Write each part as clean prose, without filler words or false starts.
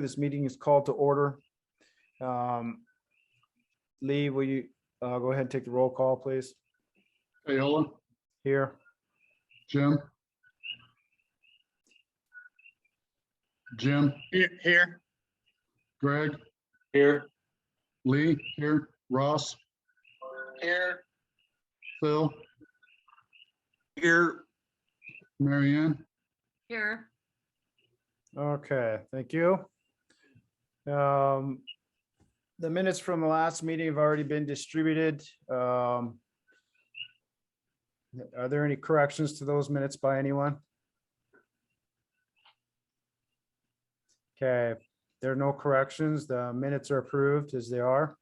This meeting is called to order. Lee, will you go ahead and take the roll call, please? Payola, Here. Jim. Jim, Here. Greg, Here. Lee, here, Ross, Here. Phil, Here. Marianne. Here. Okay, thank you. The minutes from the last meeting have already been distributed. Are there any corrections to those minutes by anyone? Okay, there are no corrections. The minutes are approved as they are.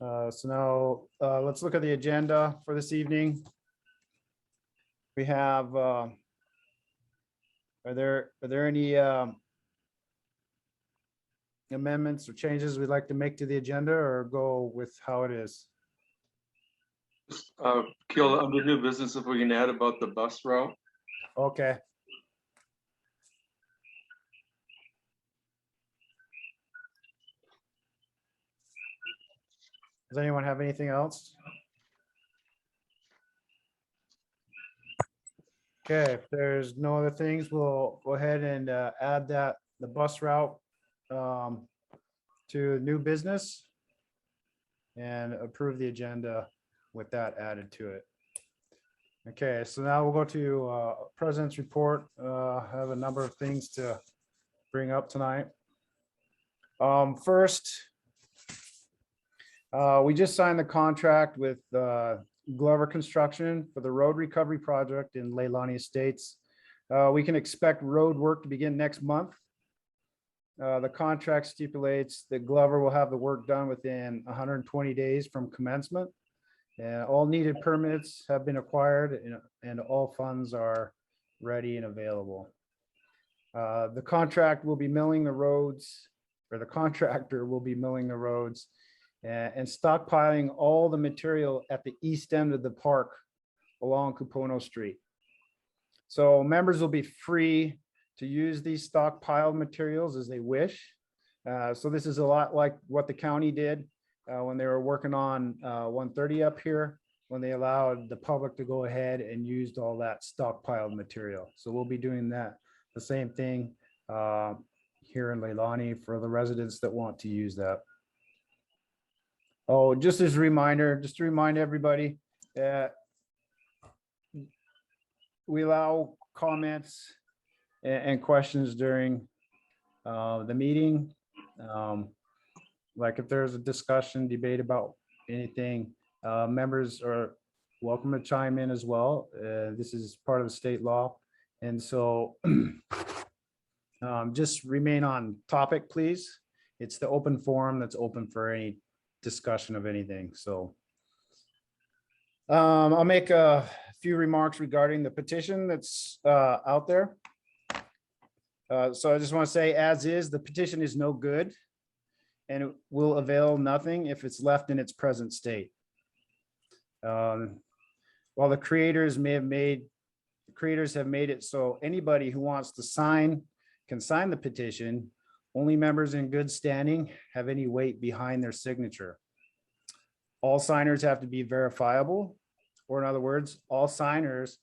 So now let's look at the agenda for this evening. We have, are there any amendments or changes we'd like to make to the agenda, or go with how it is? Kill under new business if we can add about the bus route. Okay. Does anyone have anything else? Okay, if there's no other things, we'll go ahead and add the bus route to new business and approve the agenda with that added to it. Okay, so now we'll go to President's report. I have a number of things to bring up tonight. First, we just signed the contract with Glover Construction for the road recovery project in Leilani Estates. We can expect road work to begin next month. The contract stipulates that Glover will have the work done within 120 days from commencement. And all needed permits have been acquired and all funds are ready and available. The contract will be milling the roads, or the contractor will be milling the roads and stockpiling all the material at the east end of the park along Cupono Street. So members will be free to use these stockpiled materials as they wish. So this is a lot like what the county did when they were working on 130 up here, when they allowed the public to go ahead and used all that stockpiled material. So we'll be doing that, the same thing here in Leilani for the residents that want to use that. Oh, just as a reminder, just to remind everybody that we allow comments and questions during the meeting. Like if there's a discussion, debate about anything, members are welcome to chime in as well. This is part of the state law. And so just remain on topic, please. It's the open forum that's open for any discussion of anything. So I'll make a few remarks regarding the petition that's out there. So I just want to say, as is, the petition is no good and it will avail nothing if it's left in its present state. While the creators have made it so anybody who wants to sign can sign the petition, only members in good standing have any weight behind their signature. All signers have to be verifiable, or in other words, all signers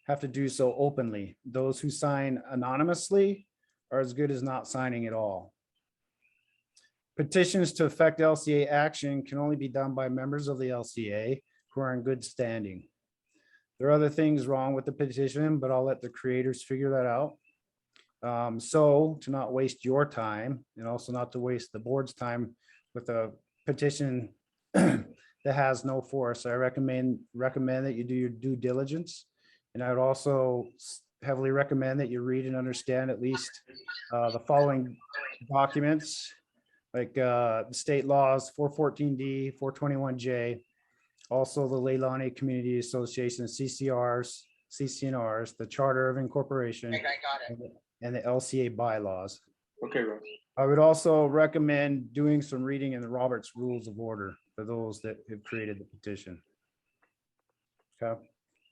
have to do so openly. Those who sign anonymously are as good as not signing at all. Petitions to affect LCA action can only be done by members of the LCA who are in good standing. There are other things wrong with the petition, but I'll let the creators figure that out. So to not waste your time and also not to waste the board's time with a petition that has no force, I recommend that you do your due diligence. And I would also heavily recommend that you read and understand at least the following documents, like the state laws 414D, 421J, also the Leilani Community Association, CCNRs, the Charter of Incorporation, and the LCA bylaws. Okay, Ross. I would also recommend doing some reading in the Roberts Rules of Order for those that have created the petition. Okay,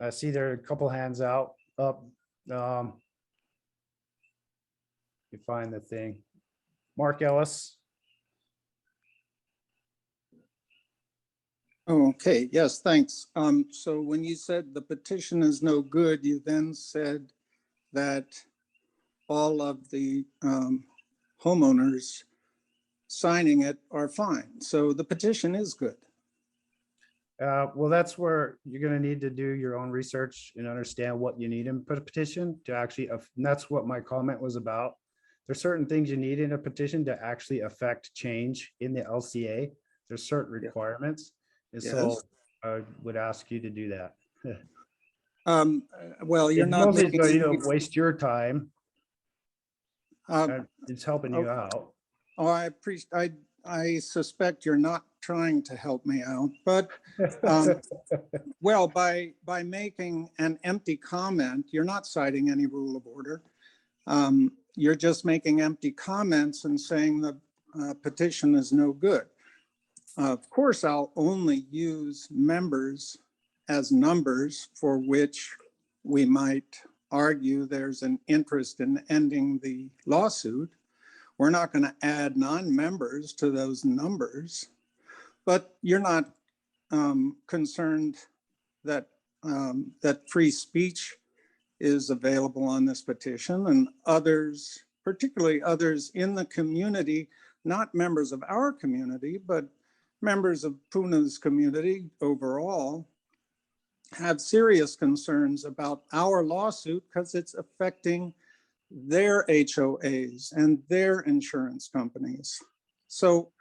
I see there are a couple hands up. You find the thing. Mark Ellis. Okay, yes, thanks. So when you said the petition is no good, you then said that all of the homeowners signing it are fine. So the petition is good. Well, that's where you're gonna need to do your own research and understand what you need in a petition to actually, and that's what my comment was about. There's certain things you need in a petition to actually affect change in the LCA. There's certain requirements. And so Yes. I would ask you to do that. Well, you're It's not mostly making so you any- don't waste your time. um, It's helping you out. Oh, I appreciate, I suspect you're not trying to help me out, but well, by making an empty comment, you're not citing any rule of order. You're just making empty comments and saying the petition is no good. Of course, I'll only use members as numbers for which we might argue there's an interest in ending the lawsuit. We're not going to add non-members to those numbers, but you're not concerned that that free speech is available on this petition, and others, particularly others in the community, not members of our community, but members of Puna's community overall, have serious concerns about our lawsuit because it's affecting their HOAs and their insurance companies. So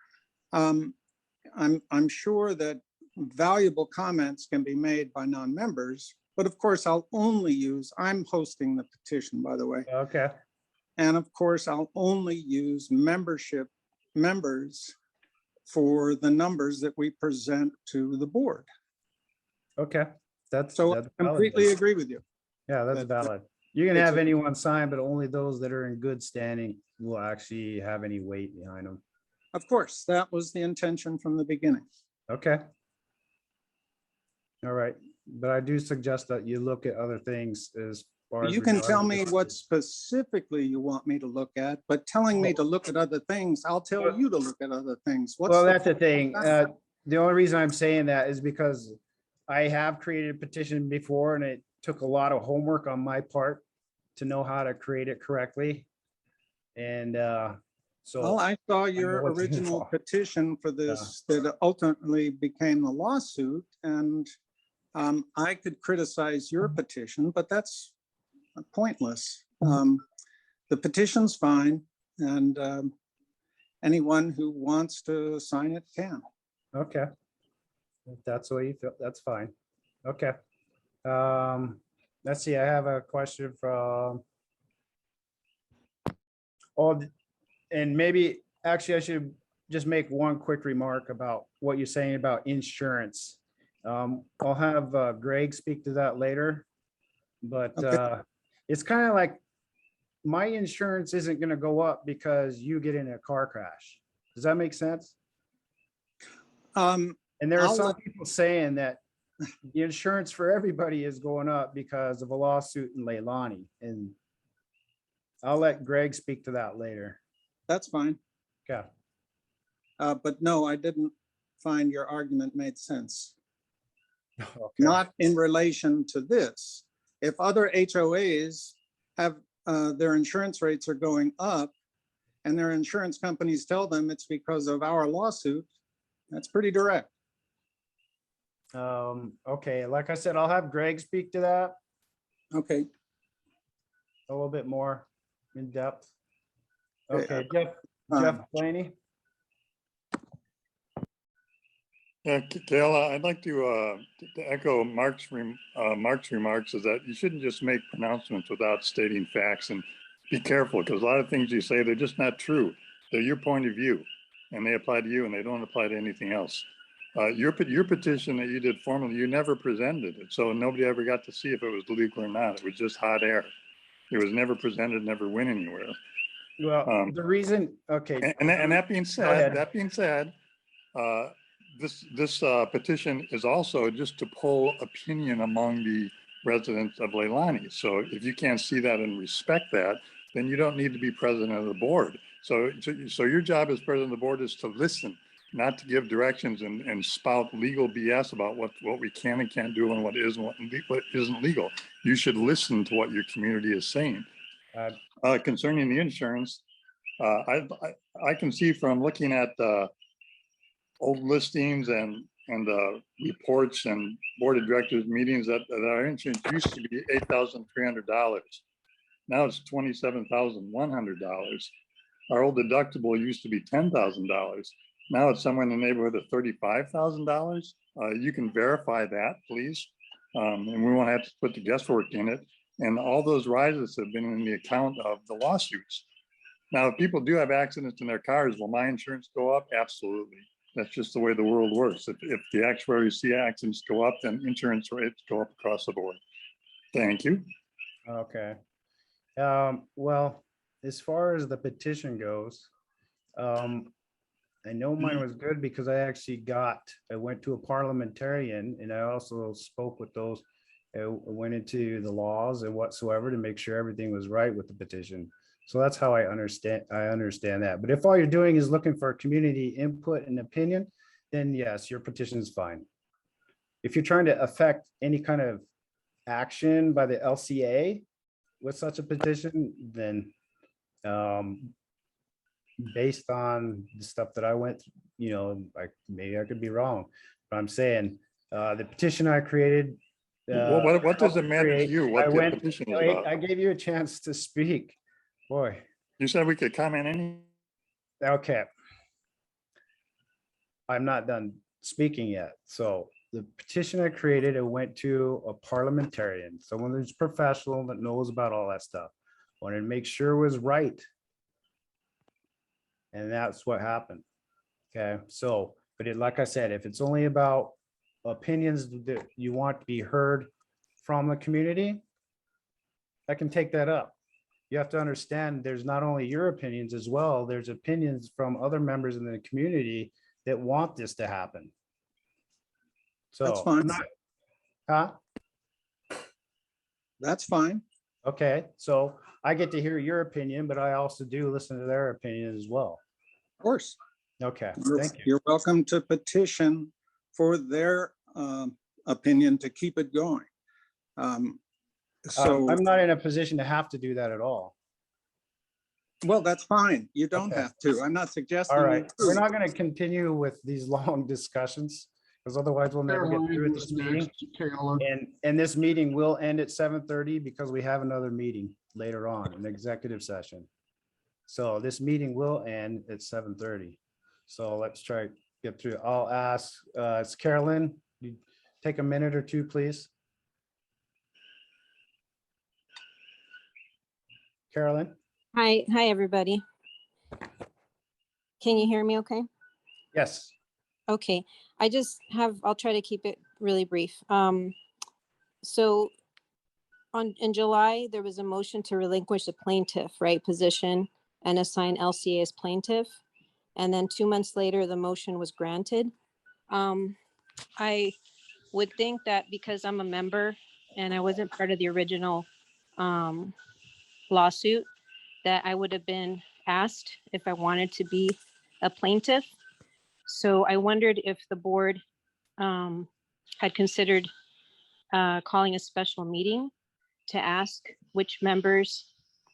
I'm sure that valuable comments can be made by non-members, but of course I'll only use, I'm hosting the petition, by the way. Okay, And of course, I'll only use members for the numbers that we present to the board. okay. That's So I valid. completely agree with you. Yeah, that's that- valid. You can it's have a- anyone sign, but only those that are in good standing will actually have any weight behind them. Of course, that was the intention from the beginning. Okay. All right, but I do suggest that you look at other things as far as. You can tell regarding me this. what specifically you want me to look at, but telling me to look at other things, I'll tell you to look at other things. What's Well, the- that's the thing. The only reason I'm saying that is because I have created a petition before and it took a lot of homework on my part to know how to create it correctly. And so. Well, I saw your what's original involved. petition for this that ultimately became the lawsuit, and I could criticize your petition, but that's pointless. The petition's fine, and anyone who wants to sign it can. Okay. If that's the way you feel, that's fine. Okay. Let's see, I have a question from. Oh, and maybe, actually, I should just make one quick remark about what you're saying about insurance. I'll have Greg speak to that later. But Okay. it's kind of like my insurance isn't gonna go up because you get in a car crash. Does that make sense? Um, And there are I'll some let- people saying that the insurance for everybody is going up because of a lawsuit in Leilani. And I'll let Greg speak to that later. That's fine. Okay. But no, I didn't find your argument made sense. Okay. Not in relation to this. If other HOAs have, their insurance rates are going up and their insurance companies tell them it's because of our lawsuit, that's pretty direct. Okay, like I said, I'll have Greg speak to that Okay, a little bit more in depth. Okay, Okay, Jeff Blaney. Yeah, Kayla, I'd like to echo Mark's remarks is that you shouldn't just make pronouncements without stating facts, and be careful because a lot of things you say, they're just not true. They're your point of view and they apply to you and they don't apply to anything else. Your petition that you did formally, you never presented it. So nobody ever got to see if it was legal or not. It was just hot air. It was never presented, never went anywhere. Well, the reason, okay. And that being ahead. said, this petition is also just to poll opinion among the residents of Leilani. So if you can't see that and respect that, then you don't need to be president of the board. So your job as president of the board is to listen, not to give directions and spout legal BS about what we can and can't do and what is and what isn't legal. You should listen to what your community is saying. Concerning the insurance, I can see from looking at old listings and reports and board of directors meetings that our insurance used to be $8,300. Now it's $27,100. Our old deductible used to be $10,000. Now it's somewhere in the neighborhood of $35,000. You can verify that, please. And we won't have to put the guesswork in it. And all those rises have been in the account of the lawsuits. Now, if people do have accidents in their cars, will my insurance go up? Absolutely. That's just the way the world works. If the actuaries see accidents go up, then insurance rates go up across the board. Thank you. Okay. Well, as far as the petition goes, I know mine was good because I went to a parliamentarian and I also spoke with those, went into the laws and whatsoever to make sure everything was right with the petition. So that's how I understand that. But if all you're doing is looking for community input and opinion, then yes, your petition is fine. If you're trying to affect any kind of action by the LCA with such a petition, then based on the stuff that I went, maybe I could be wrong, but I'm saying the petition I created. What does it matter to you? What the petition is about? I gave you a chance to speak. Boy. You said we could comment any. Okay. I'm not done speaking yet. So the petition I created, it went to a parliamentarian, someone who's professional that knows about all that stuff. Wanted to make sure it was right. And that's what happened. Okay, so, but like I said, if it's only about opinions that you want to be heard from the community, I can take that up. You have to understand there's not only your opinions as well, there's opinions from other members in the community that want this to happen. So That's fine. Huh? That's fine. Okay, so I get to hear your opinion, but I also do listen to their opinion as well. Of course. Okay, thank you. You're welcome to petition for their opinion to keep it going. So, I'm not in a position to have to do that at all. well, that's fine. You don't Okay. have to. I'm not suggesting. All you right, do. we're not going to continue with these long discussions because otherwise we'll never get through Caroline this was meeting. next. Kayla. And this meeting will end at 7:30 because we have another meeting later on, an executive session. So this meeting will end at 7:30. So let's try to get through. I'll ask, it's Carolyn, you take a minute or two, please. Carolyn? Hi, everybody. Can you hear me okay? Yes. Okay, I'll try to keep it really brief. So in July, there was a motion to relinquish the plaintiff, right, position and assign LCA as plaintiff. And then 2 months later, the motion was granted. I would think that because I'm a member and I wasn't part of the original lawsuit, that I would have been asked if I wanted to be a plaintiff. So I wondered if the board had considered calling a special meeting to ask which members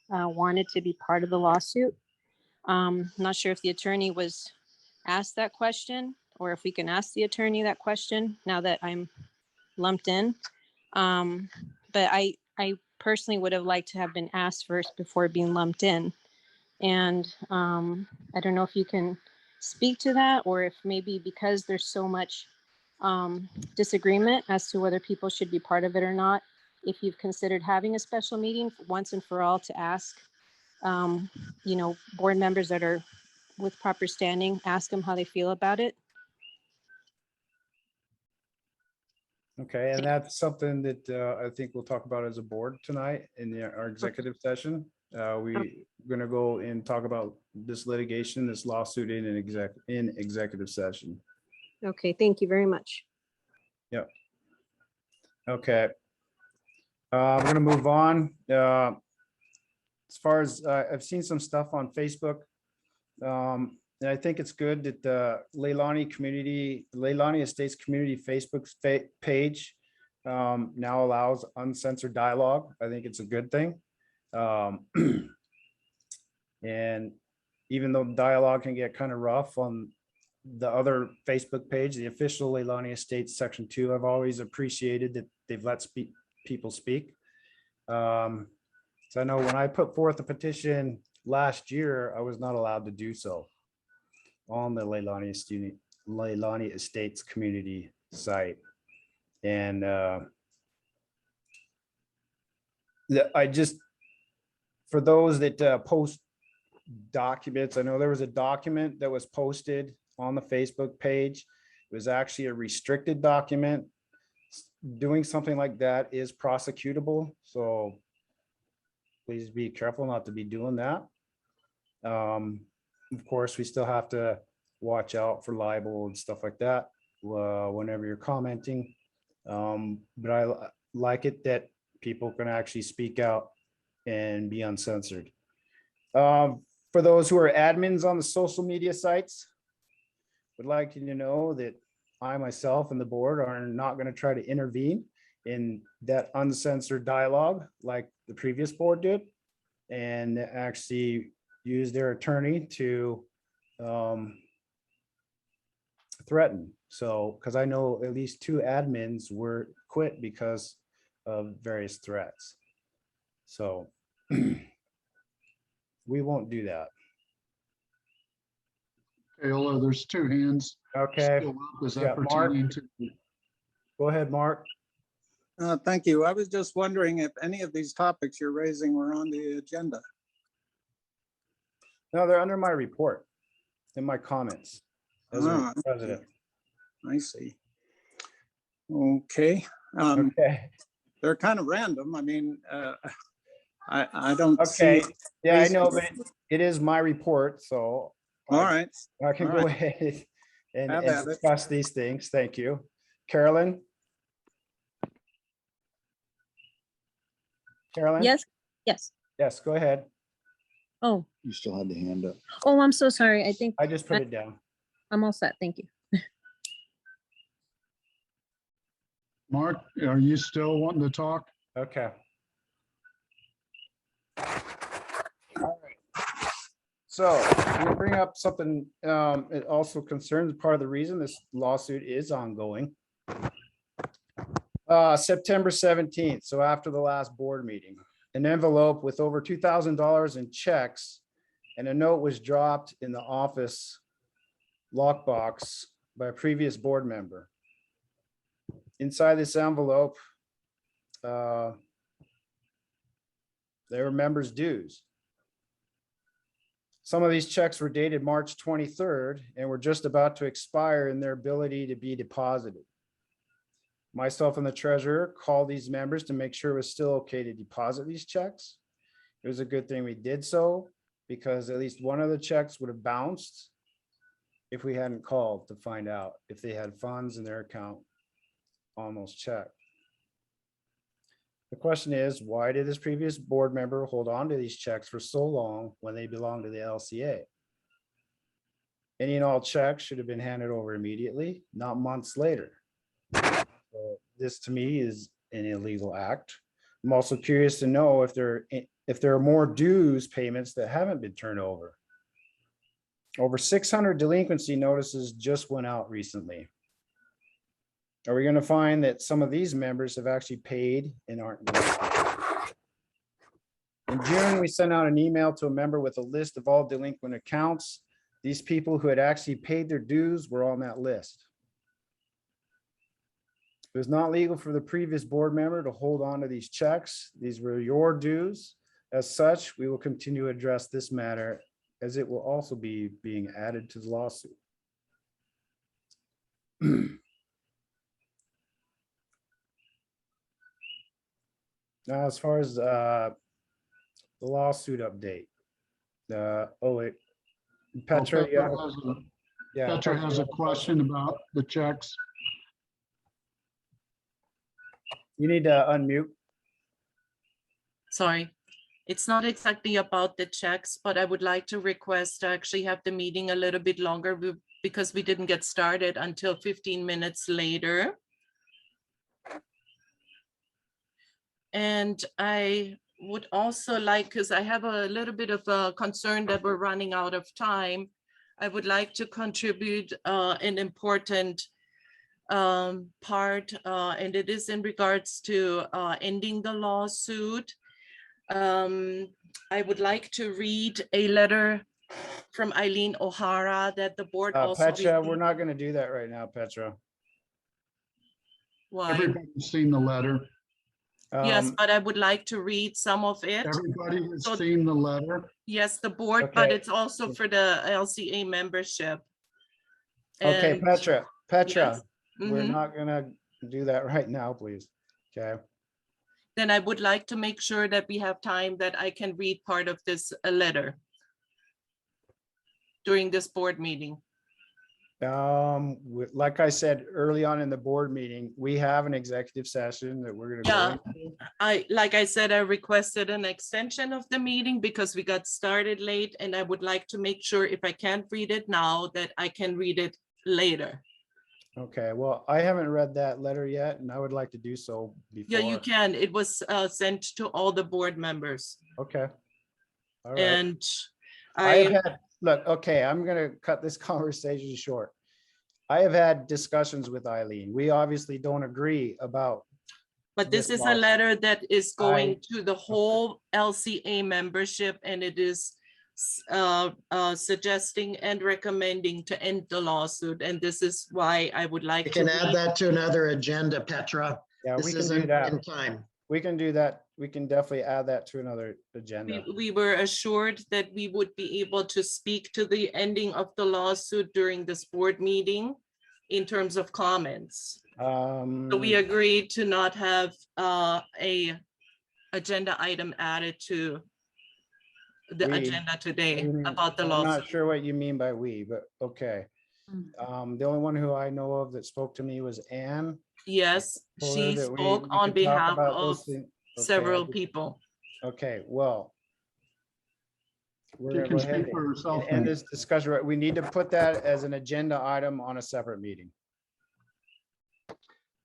wanted to be part of the lawsuit. Not sure if the attorney was asked that question or if we can ask the attorney that question now that I'm lumped in. But I personally would have liked to have been asked first before being lumped in. And I don't know if you can speak to that or if maybe because there's so much disagreement as to whether people should be part of it or not, if you've considered having a special meeting once and for all to ask, board members that are with proper standing, ask them how they feel about it. Okay, and that's something that I think we'll talk about as a board tonight in our executive session. We're gonna go and talk about this litigation, this lawsuit in executive session. Okay, thank you very much. Yep. Okay. We're gonna move on. as far as, I've seen some stuff on Facebook. And I think it's good that the Leilani Estates Community Facebook page now allows uncensored dialogue. I think it's a good thing. And even though dialogue can get kind of rough on the other Facebook page, the official Leilani Estates Section 2, I've always appreciated that they've let people speak. So I know when I put forth a petition last year, I was not allowed to do so on the Leilani Estates community site. And I just, for those that post documents, I know there was a document that was posted on the Facebook page. It was actually a restricted document. Doing something like that is prosecutable, so please be careful not to be doing that. Of course, we still have to watch out for libel and stuff like that whenever you're commenting. But I like it that people can actually speak out and be uncensored. For those who are admins on the social media sites, would like you to know that I myself and the board are not going to try to intervene in that uncensored dialogue like the previous board did, and actually use their attorney to threaten. So, because I know at least 2 admins were quit because of various threats. So we won't do that. Okay, Ola, there's 2 hands. Okay, still up. Is Yeah, that Mark. pertaining to? go ahead, Mark. Thank you. I was just wondering if any of these topics you're raising were on the agenda. No, they're under my report in my comments as a Ah, president. I see. Okay. Okay, They're kind of random. I mean, I don't okay. see. Yeah, I reason- know, but it is my report, so All right. I can all go right. ahead and Have at it. discuss these things. Thank you. Carolyn? Carolyn? Yes, yes. Yes, go ahead. Oh, You still had the hand up. oh, I'm so sorry. I think I just put it down. I'm all set. Thank you. Mark, are you still wanting to talk? Okay. All right. So I'm gonna bring up something, it also concerns, part of the reason this lawsuit is ongoing. September 17th, so after the last board meeting, an envelope with over $2,000 in checks and a note was dropped in the office lockbox by a previous board member. Inside this envelope, there were members' dues. Some of these checks were dated March 23rd and were just about to expire in their ability to be deposited. Myself and the treasurer called these members to make sure it was still okay to deposit these checks. It was a good thing we did so, because at least one of the checks would have bounced if we hadn't called to find out if they had funds in their account on those checks. The question is, why did this previous board member hold on to these checks for so long when they belong to the LCA? Any and all checks should have been handed over immediately, not months later. So this to me is an illegal act. I'm also curious to know if there are more dues payments that haven't been turned over. Over 600 delinquency notices just went out recently. Are we going to find that some of these members have actually paid and aren't? In June, we sent out an email to a member with a list of all delinquent accounts. These people who had actually paid their dues were on that list. It was not legal for the previous board member to hold on to these checks. These were your dues. As such, we will continue to address this matter, as it will also be being added to the lawsuit. Now, as far as the lawsuit update, Petra, yeah, Petra has a question about the checks. you need to unmute. Sorry. It's not exactly about the checks, but I would like to request to actually have the meeting a little bit longer because we didn't get started until 15 minutes later. And I would also like, because I have a little bit of a concern that we're running out of time, I would like to contribute an important part, and it is in regards to ending the lawsuit. I would like to read a letter from Eileen O'Hara that the board also. Petra, we're received. not going to do that right now, Petra. Why? Everybody's seen the letter. Yes, but I would like to read some of it. Everybody has So- seen the letter. Yes, the board, but Okay. it's also for the LCA membership. Okay, And- Petra, Yes. we're Mhm. not going to do that right now, please. Okay. Then I would like to make sure that we have time that I can read part of this letter during this board meeting. Like I said early on in the board meeting, we have an executive session that we're going to Yeah. go into. Like I said, I requested an extension of the meeting because we got started late, and I would like to make sure if I can't read it now, that I can read it later. Okay, well, I haven't read that letter yet, and I would like to do so before. Yeah, you can. It was sent to all the board members. Okay. All right. And I have I, had, look, okay, I'm gonna cut this conversation short. I have had discussions with Eileen. We obviously don't agree about, but this this is a lawsuit. letter that is going to the whole LCA membership, and it is suggesting and recommending to end the lawsuit. And this is why I would like You to can add read- that to another agenda, Petra. yeah, This we can do isn't that. in time. We can do that. We can definitely add that to another agenda. we were assured that we would be able to speak to the ending of the lawsuit during this board meeting in terms of comments. So we agreed to not have a agenda item added to the We- agenda today I'm about the not lawsuit. sure what you mean by we, but okay. The only one who I know of that spoke to me was Anne. Yes, Told her she that we spoke could on talk behalf about of those things. Okay, I several just- people. Okay, well. We're She gonna can go ahead speak for herself. and end then. this discussion. Right, we need to put that as an agenda item on a separate meeting.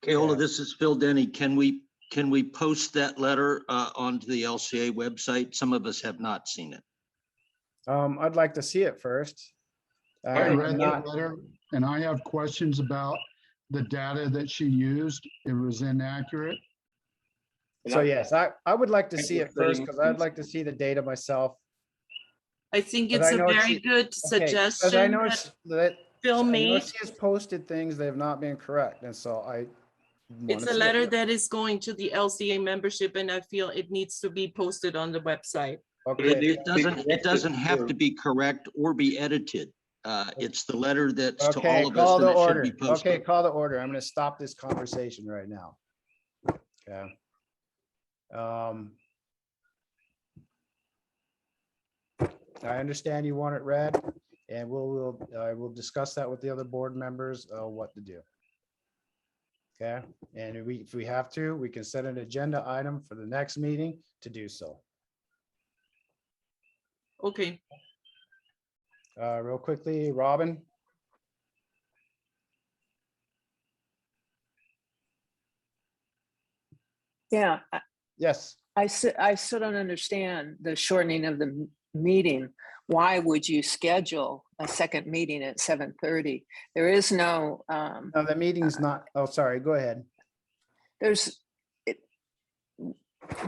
Keola, Yeah. this is Phil Denny. Can we post that letter onto the LCA website? Some of us have not seen it. I'd like to see it first. I I'm read not- that letter and I have questions about the data that she used. It was inaccurate. So yes, I would like to see it first Setting- because I'd like to see the data myself. I think But it's I a know very she- good Okay, 'cause I suggestion know that it's- that Phil I know made. she has posted things that have not been correct, and so I. wanna It's a see it. letter that is going to the LCA membership, and I feel it needs to be posted on the website. Okay, It doesn't have to be correct or be edited. It's the letter that's to okay, all of us call the and it should order. be Okay, posted. call the order. I'm gonna stop this conversation right now. Okay. I understand you want it read, and I will discuss that with the other board members, what to do. Okay, and if we have to, we can set an agenda item for the next meeting to do so. Okay, Real quickly, Robin? Yeah, Yes. I still don't understand the shortening of the meeting. Why would you schedule a second meeting at 7:30? There is no, No, the meeting's not, oh, sorry, go ahead.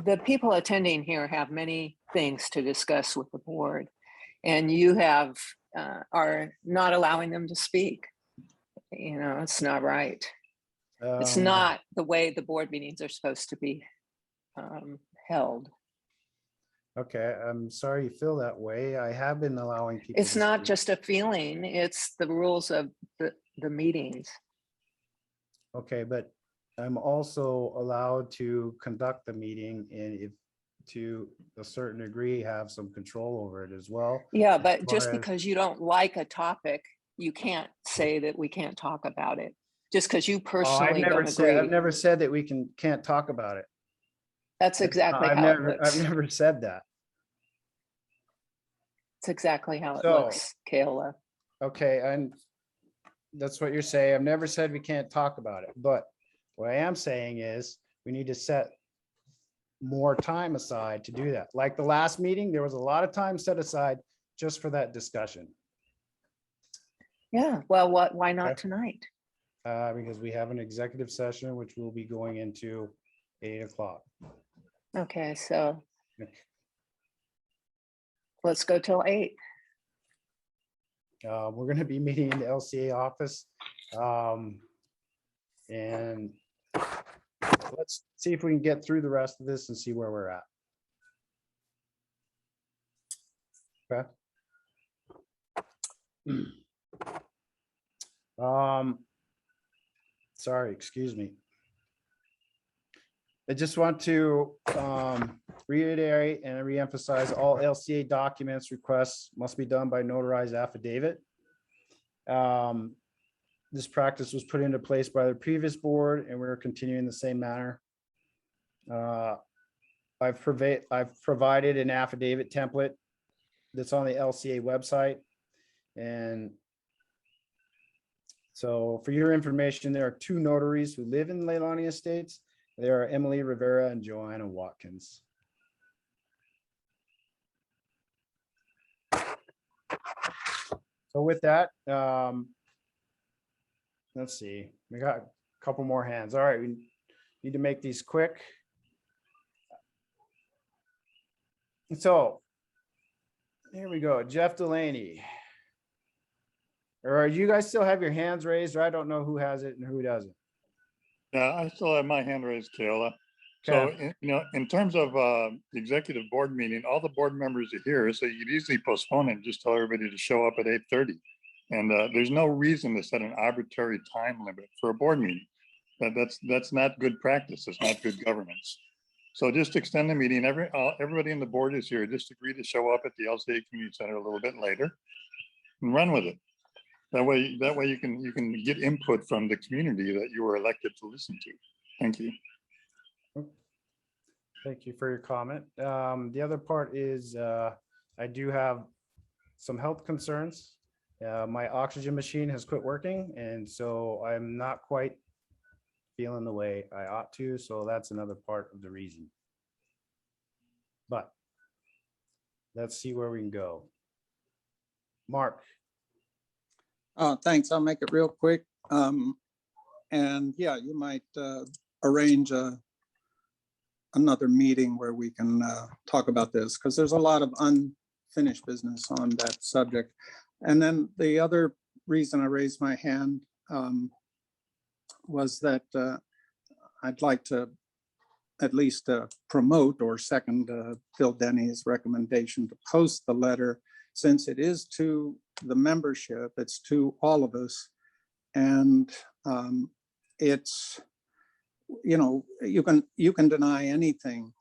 the people attending here have many things to discuss with the board. And you are not allowing them to speak. You know, it's not right. It's not the way the board meetings are supposed to be held. Okay, I'm sorry you feel that way. I have been allowing people. It's to not speak. just a feeling, it's the rules of the meetings. Okay, but I'm also allowed to conduct the meeting and if to a certain degree, have some control over it as well. Yeah, but just far as- because you don't like a topic, you can't say that we can't talk about it. Just because you Oh, I've personally never don't said, I've agree. never said that we can't talk about it. That's exactly I've how it never, I've looks. never said that. It's exactly how it So- looks, Kayla. Okay, and that's what you're saying. I've never said we can't talk about it, but what I am saying is we need to set more time aside to do that. Like the last meeting, there was a lot of time set aside just for that discussion. Yeah, well, why not Okay. tonight? Because we have an executive session, which we'll be going into 8 o'clock. Okay, so let's go till 8. We're gonna be meeting in the LCA office. And let's see if we can get through the rest of this and see where we're at. Okay. Sorry, excuse me. I just want to reiterate and reemphasize all LCA documents requests must be done by notarized affidavit. This practice was put into place by the previous board and we're continuing the same manner. I've provided an affidavit template that's on the LCA website. And so for your information, there are 2 notaries who live in Leilani Estates. There are Emily Rivera and Joanna Watkins. So with that, let's see, we got a couple more hands. All right, we need to make these quick. So here we go, Jeff Delaney. Or you guys still have your hands raised, or I don't know who has it and who doesn't. Yeah, I still have my hand raised, Kayla. So, Okay. in terms of the executive board meeting, all the board members are here, so you could easily postpone it and just tell everybody to show up at 8:30. And there's no reason to set an arbitrary time limit for a board meeting. That's not good practice. It's not good governance. So just extend the meeting. Everybody in the board is here. Just agree to show up at the LCA Community Center a little bit later and run with it. That way you can get input from the community that you were elected to listen to. Thank you. Thank you for your comment. The other part is I do have some health concerns. My oxygen machine has quit working, and so I'm not quite feeling the way I ought to. So that's another part of the reason. But let's see where we can go. Mark. Thanks. I'll make it real quick. And yeah, you might arrange another meeting where we can talk about this, because there's a lot of unfinished business on that subject. And then the other reason I raised my hand was that I'd like to at least promote or second Phil Denny's recommendation to post the letter, since it is to the membership, it's to all of us. And it's, you can deny anything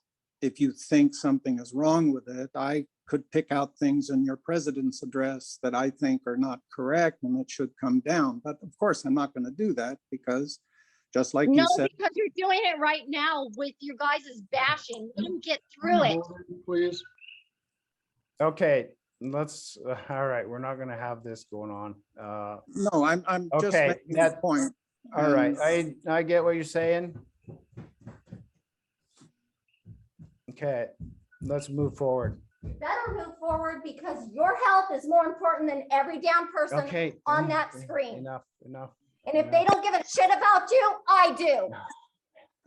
if you think something is wrong with it. I could pick out things in your president's address that I think are not correct and that should come down. But of course, I'm not going to do that, because just like No, you said, because you're doing it right now with your guys' bashing. Let them get through it. Please. Okay, let's, all right, we're not gonna have this going on. no, I'm just Okay, making a that- point. All right, And I get what you're saying. Okay, let's move forward. You better move forward, because your health is more important than every damn person Okay. on that screen. Enough. And if they don't give a shit about you, I do.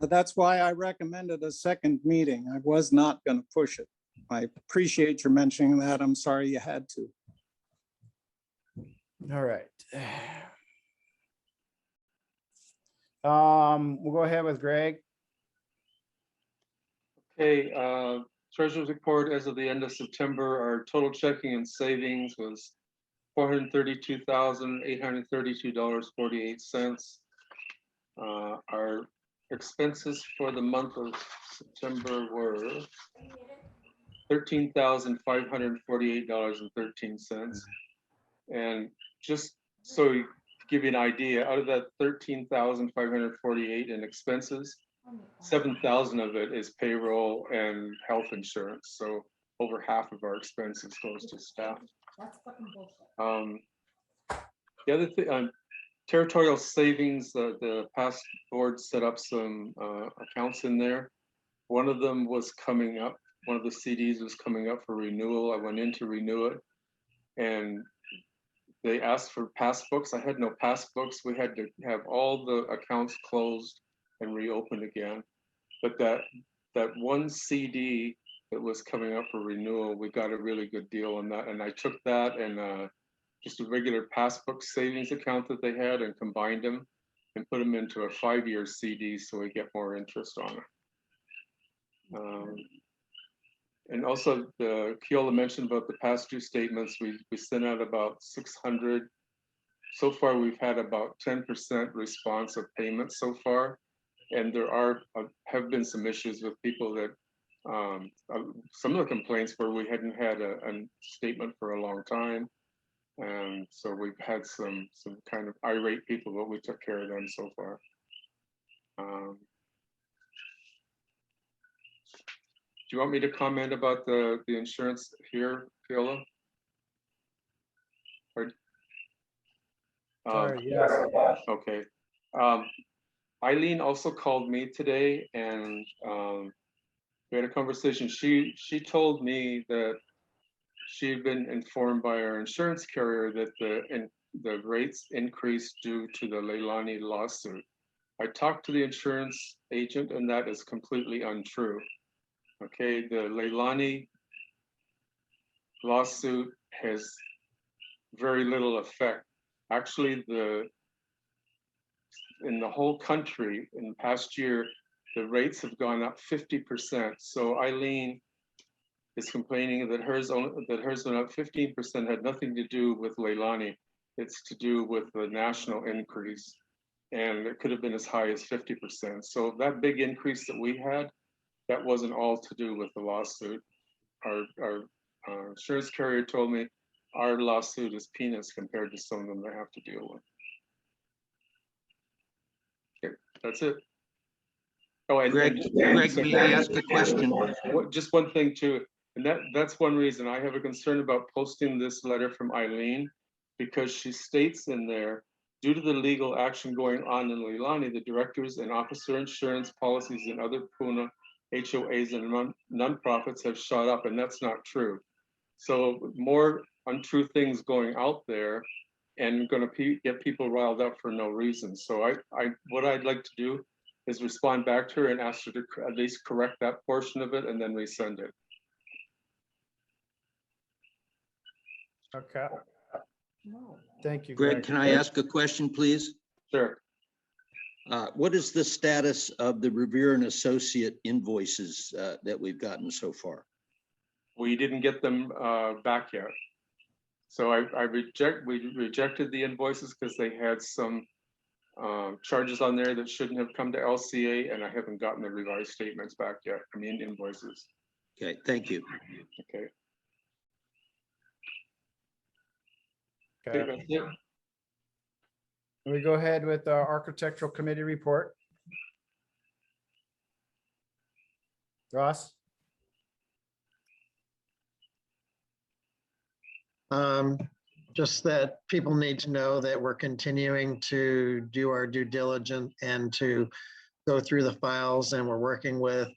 That's why I recommended a second meeting. I was not going to push it. I appreciate your mentioning that. I'm sorry you had to. All right. We'll go ahead with Greg. Okay, treasurer's report as of the end of September, our total checking and savings was $432,832.48. Our expenses for the month of September were $13,548.13. And just so you give you an idea, out of that 13,548 in expenses, 7,000 of it is payroll and health insurance. So over half of our expenses goes to staff. That's fucking bullshit. The other thing, territorial savings, the past board set up some accounts in there. One of them was coming up, one of the CDs was coming up for renewal. I went in to renew it, and they asked for passbooks. I had no passbooks. We had to have all the accounts closed and reopened again. But that one CD that was coming up for renewal, we got a really good deal on that. And I took that and just a regular passbook savings account that they had and combined them and put them into a 5-year CD so we get more interest on it. And also the Keola mentioned about the past due statements. We sent out about 600. So far, we've had about 10% response of payments so far. And there have been some issues with people that some of the complaints where we hadn't had a statement for a long time. And so we've had some kind of irate people, but we took care of them so far. Do you want me to comment about the insurance here, Keola? Sorry, yes. Okay. Eileen also called me today, and we had a conversation. She told me that she had been informed by our insurance carrier that the rates increased due to the Leilani lawsuit. I talked to the insurance agent, and that is completely untrue. Okay, the Leilani lawsuit has very little effect. Actually, in the whole country in the past year, the rates have gone up 50%. So Eileen is complaining that hers went up 15%, had nothing to do with Leilani. It's to do with the national increase. And it could have been as high as 50%. So that big increase that we had, that wasn't all to do with the lawsuit. Our insurance carrier told me our lawsuit is peanuts compared to some of them they have to deal with. Okay, that's it. Oh, and Greg, may I ask a question? Just one thing too, and that's one reason I have a concern about posting this letter from Eileen, because she states in there, due to the legal action going on in Leilani, the directors and officer insurance policies and other Puna HOAs and nonprofits have shot up, and that's not true. So more untrue things going out there and going to get people riled up for no reason. So what I'd like to do is respond back to her and ask her to at least correct that portion of it and then resend it. Okay. Thank you, Greg, can I ask a question, please? Sure. What is the status of the Revere and Associate invoices that we've gotten so far? We didn't get them back yet. So we rejected the invoices because they had some charges on there that shouldn't have come to LCA, and I haven't gotten the revised statements back yet. I mean, invoices. Okay, thank you. Okay. Okay. That's it. We go ahead with our architectural committee report. Ross? Just that people need to know that we're continuing to do our due diligence and to go through the files, and we're working with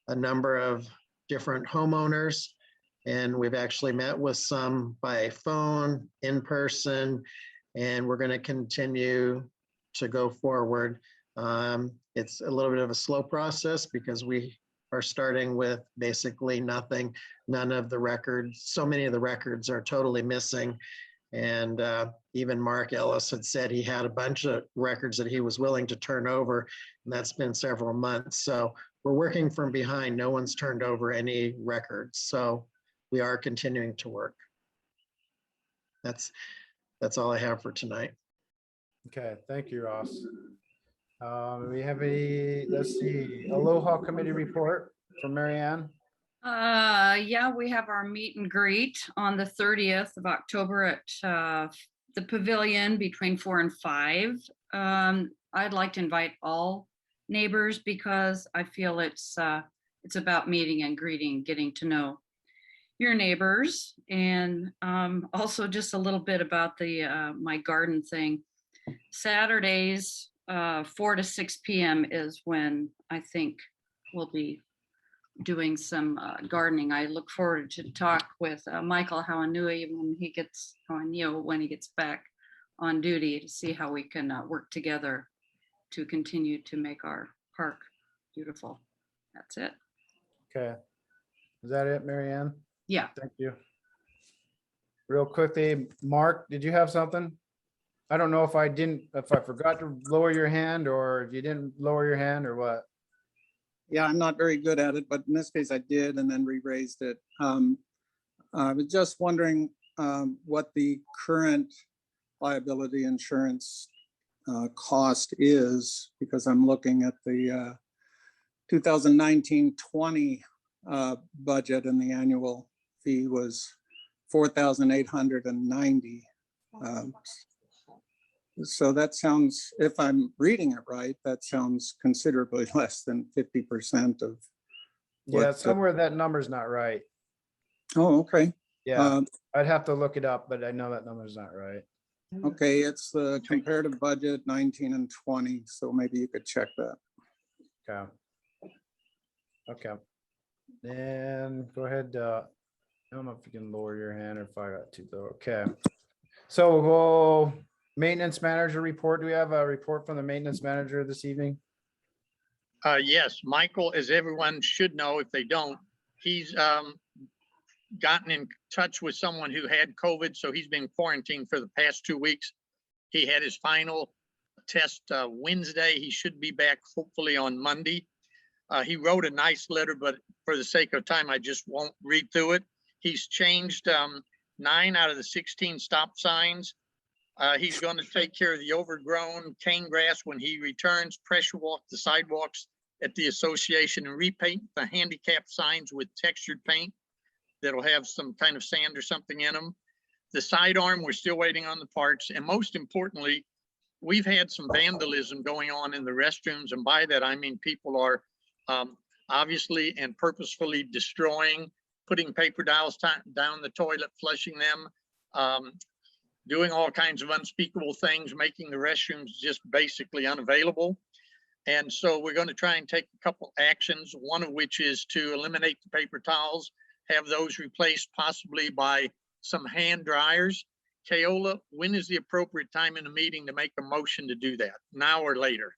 a number of different homeowners. And we've actually met with some by phone, in person, and we're going to continue to go forward. It's a little bit of a slow process because we are starting with basically nothing, none of the records. So many of the records are totally missing. And even Mark Ellis had said he had a bunch of records that he was willing to turn over, and that's been several months. So we're working from behind. No one's turned over any records. So we are continuing to work. That's all I have for tonight. Okay, thank you, Ross. We have let's see, Aloha Committee report from Marianne. Yeah, we have our meet and greet on the 30th of October at the pavilion between 4 and 5. I'd like to invite all neighbors because I feel it's about meeting and greeting, getting to know your neighbors, and also just a little bit about the my garden thing. Saturdays, 4 to 6 p.m. is when I think we'll be doing some gardening. I look forward to talk with Michael Hawanui when he gets back on duty to see how we can work together to continue to make our park beautiful. That's it. Okay. Is that it, Mary Ann? Yeah. Thank you. Real quickly, Mark, did you have something? I don't know if I forgot to lower your hand or if you didn't lower your hand or what. Yeah, I'm not very good at it, but in this case I did and then re-raised it. I was just wondering what the current liability insurance cost is, because I'm looking at the 2019-20 budget, and the annual fee was $4,890. So that sounds, if I'm reading it right, that sounds considerably less than 50% of. Yeah, what, somewhere that number's not right. Oh, okay. Yeah, I'd have to look it up, but I know that number's not right. Okay, it's the comparative budget 19 and 20, so maybe you could check that. Okay. Okay. Then go ahead. I don't know if you can lower your hand or if I got to though. Okay. So we'll maintenance manager report. Do we have a report from the maintenance manager this evening? Yes, Michael, as everyone should know, if they don't, he's gotten in touch with someone who had COVID, so he's been quarantined for the past 2 weeks. He had his final test Wednesday. He should be back hopefully on Monday. He wrote a nice letter, but for the sake of time, I just won't read through it. He's changed 9 out of the 16 stop signs. He's going to take care of the overgrown cane grass when he returns, pressure walk the sidewalks at the association, and repaint the handicap signs with textured paint that'll have some kind of sand or something in them. The sidearm, we're still waiting on the parts. And most importantly, we've had some vandalism going on in the restrooms. And by that, I mean people are obviously and purposefully destroying, putting paper towels down the toilet, flushing them, doing all kinds of unspeakable things, making the restrooms just basically unavailable. And so we're going to try and take a couple actions, one of which is to eliminate the paper towels, have those replaced possibly by some hand dryers. Keola, when is the appropriate time in the meeting to make a motion to do that? Now or later?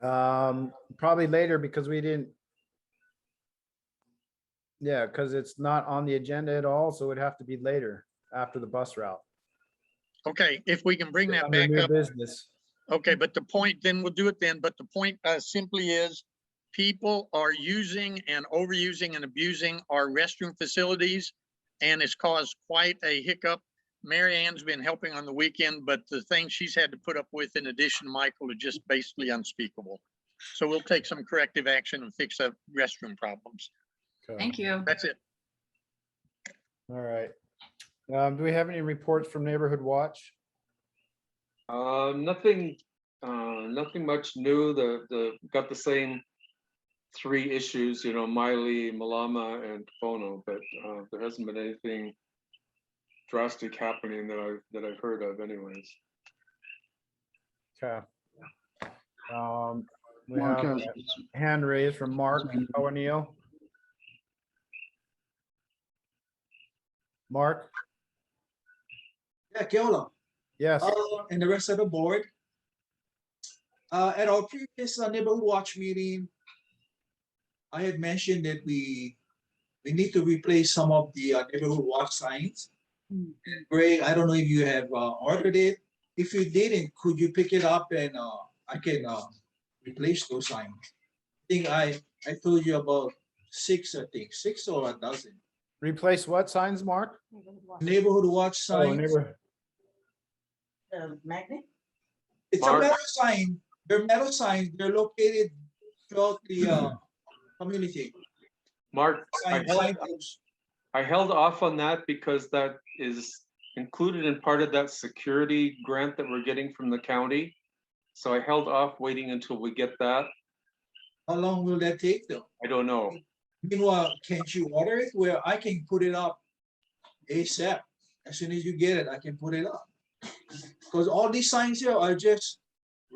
Probably later because we didn't. Yeah, because it's not on the agenda at all, so it'd have to be later after the bus route. Okay, if we can bring that Under back new up. business. Okay, but the point, then we'll do it then. But the point simply is people are using and overusing and abusing our restroom facilities, and it's caused quite a hiccup. Mary Ann's been helping on the weekend, but the things she's had to put up with in addition to Michael are just basically unspeakable. So we'll take some corrective action and fix up restroom problems. Okay. Thank you. That's it. All right. Do we have any reports from Neighborhood Watch? Nothing much new. Got the same 3 issues, Miley, Malama, and Bono, but there hasn't been anything drastic happening that I've heard of anyways. Okay. We Mark have has- a hand raised from Mark O'Neill. Mark? Yeah, Keola. Yes. And the rest of the board. At our previous neighborhood watch meeting, I had mentioned that we need to replace some of the neighborhood watch signs. And Greg, I don't know if you have ordered it. If you didn't, could you pick it up and I can replace those signs? I think I told you about 6, I think 6 or a dozen. Replace what signs, Mark? Neighborhood watch Oh, signs. Magnet? It's Mark. a metal sign. They're metal signs. They're located throughout the community. Mark, Sign, I held off on that because that is included in part of that security grant that we're getting from the county. So I held off waiting until we get that. How long will that take though? I don't know. Meanwhile, can't you order it where I can put it up ASAP? As soon as you get it, I can put it up. Because all these signs here are just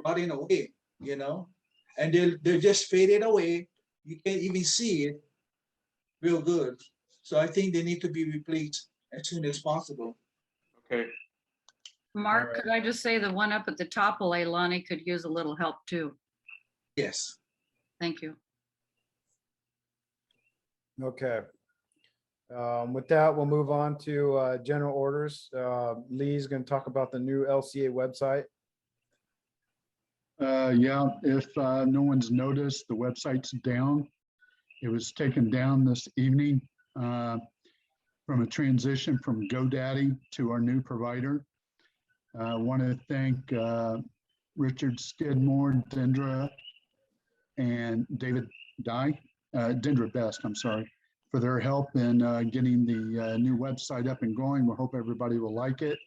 rotting away, you know, and they're just faded away. You can't even see it real good. So I think they need to be replaced as soon as possible. Okay, Mark, right. could I just say the one up at the top of Leilani could use a little help too? Yes. Thank you. Okay. With that, we'll move on to general orders. Lee's going to talk about the new LCA website. Yeah, if no one's noticed, the website's down. It was taken down this evening from a transition from GoDaddy to our new provider. I want to thank Richard Skidmore, Dendra, and David Dendra Best, I'm sorry, for their help in getting the new website up and going. We hope everybody will like it.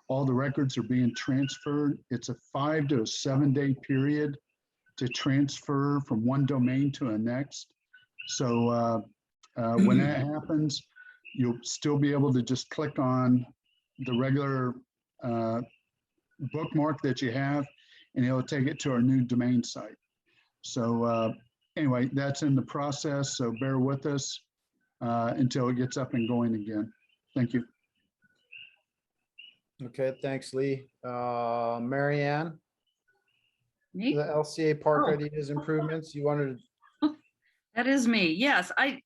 All the records are being transferred. It's a 5 to 7 day period to transfer from one domain to the next. So when that happens, you'll still be able to just click on the regular bookmark that you have, and it'll take it to our new domain site. So anyway, that's in the process. So bear with us until it gets up and going again. Thank you. Okay, thanks, Lee. Mary Ann, Me? the LCA park Oh. ideas improvements, you wanted to That is me. Yes, I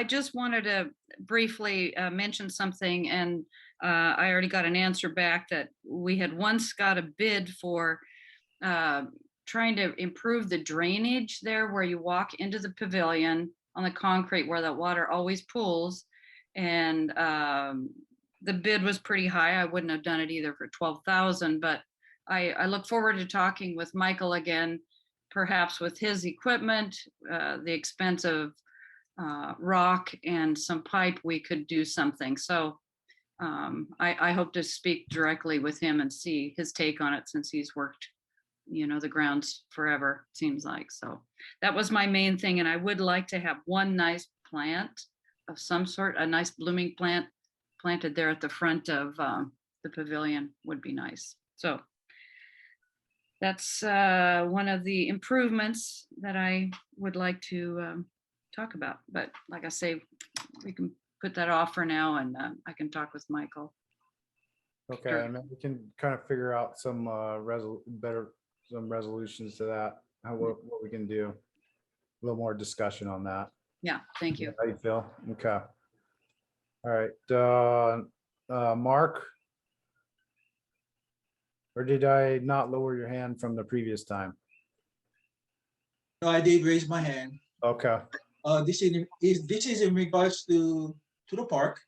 just wanted to briefly mention something, and I already got an answer back that we had once got a bid for trying to improve the drainage there where you walk into the pavilion on the concrete where the water always pools. And the bid was pretty high. I wouldn't have done it either for 12,000, but I look forward to talking with Michael again, perhaps with his equipment, the expense of rock and some pipe, we could do something. So I hope to speak directly with him and see his take on it, since he's worked, the grounds forever, seems like. So that was my main thing. And I would like to have one nice plant of some sort, a nice blooming plant planted there at the front of the pavilion would be nice. So that's one of the improvements that I would like to talk about. But like I say, we can put that off for now, and I can talk with Michael. Okay, Sure. and then we can kind of figure out some resolutions to that, what we can do. A little more discussion on that. Yeah, thank you. How you feel? Okay. All right, Mark? Or did I not lower your hand from the previous time? No, I did raise my hand. Okay. This is in regards to the park.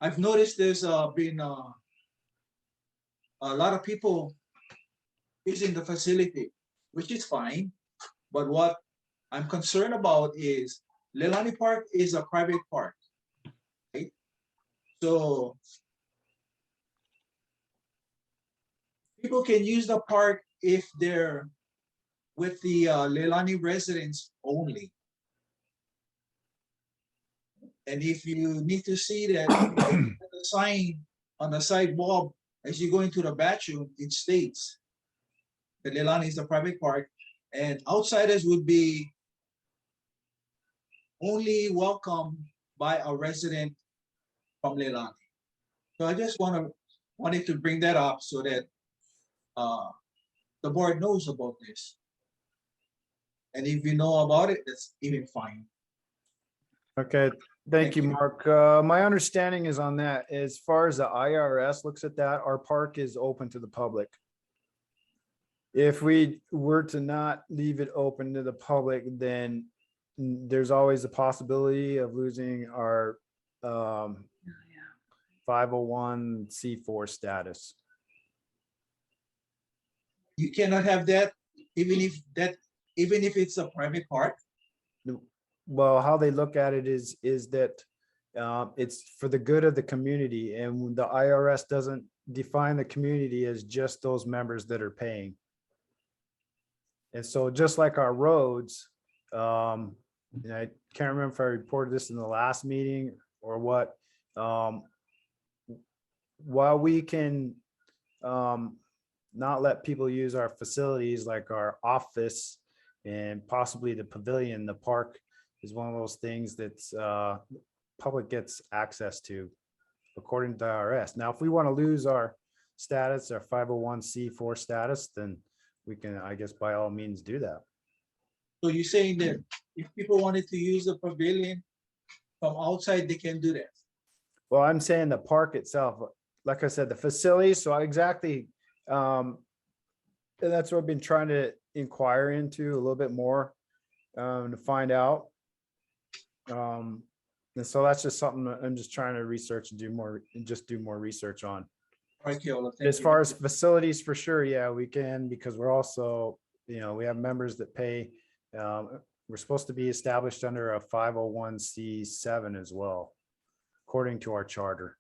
I've noticed there's been a lot of people using the facility, which is fine. But what I'm concerned about is Leilani Park is a private park, right? So people can use the park if they're with the Leilani residents only. And if you need to see that the sign on the sidewalk as you go into the bathroom, it states that Leilani is a private park, and outsiders would be only welcome by a resident from Leilani. So I just wanted to bring that up so that the board knows about this. And if you know about it, that's even fine. Okay, thank you, Mark. My understanding is on that, as far as the IRS looks at that, our park is open to the public. If we were to not leave it open to the public, then there's always the possibility of losing our 501c4 status. You cannot have that, even if it's a private park. Well, how they look at it is that it's for the good of the community, and the IRS doesn't define the community as just those members that are paying. And so just like our roads, and I can't remember if I reported this in the last meeting or what. While we can not let people use our facilities like our office and possibly the pavilion, the park is one of those things that's public gets access to according to the IRS. Now, if we want to lose our status, our 501c4 status, then we can, I guess, by all means do that. So you're saying that if people wanted to use the pavilion from outside, they can do that? Well, I'm saying the park itself, like I said, the facilities. So exactly, and that's what I've been trying to inquire into a little bit more to find out. And so that's just something that I'm just trying to research and do more research on. Right, Keola, thank As you. far as facilities, for sure, yeah, we can, because we're also, we have members that pay. We're supposed to be established under a 501c7 as well, according to our charter.